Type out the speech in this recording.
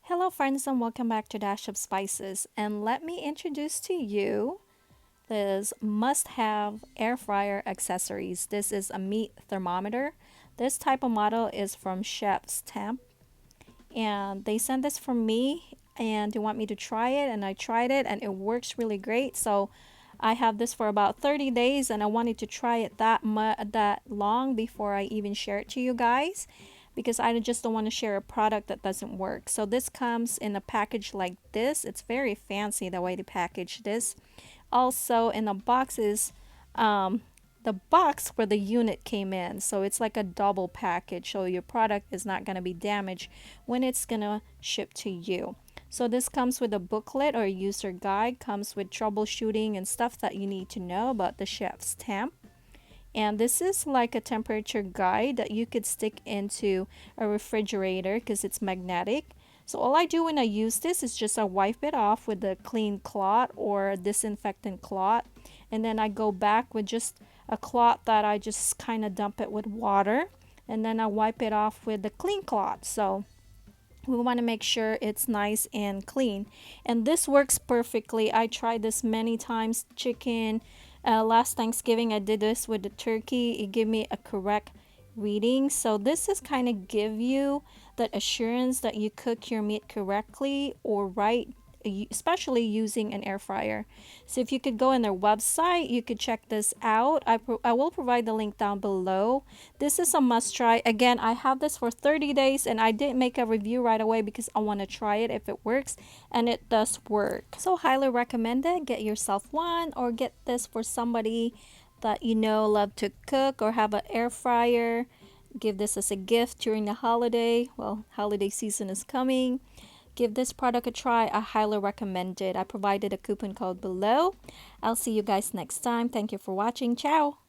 Hello friends and welcome back to Dash of Spices, and let me introduce to you this must-have air fryer accessories. This is a meat thermometer. This type of model is from Chefs Temp, and they sent this from me and they want me to try it, and I tried it and it works really great. So I have this for about 30 days and I wanted to try it that long before I even share it to you guys, because I just don't want to share a product that doesn't work. So this comes in a package like this. It's very fancy the way they package this. Also in the boxes, the box where the unit came in. So it's like a double package. So your product is not going to be damaged when it's going to ship to you. So this comes with a booklet or a user guide, comes with troubleshooting and stuff that you need to know about the chef's temp. And this is like a temperature guide that you could stick into a refrigerator because it's magnetic. So all I do when I use this is just I wipe it off with a clean cloth or a disinfectant cloth. And then I go back with just a cloth that I just kind of dump it with water. And then I wipe it off with the clean cloth. So we want to make sure it's nice and clean, and this works perfectly. I tried this many times. Chicken, last Thanksgiving I did this with the turkey. It gave me a correct reading. So this is kind of give you that assurance that you cook your meat correctly or right, especially using an air fryer. So if you could go in their website, you could check this out. I will provide the link down below. This is a must try. Again, I have this for 30 days and I didn't make a review right away because I want to try it if it works, and it does work. So highly recommend it. Get yourself one or get this for somebody that you know love to cook or have an air fryer. Give this as a gift during the holiday. Well, holiday season is coming. Give this product a try. I highly recommend it. I provided a coupon code below. I'll see you guys next time. Thank you for watching. Ciao.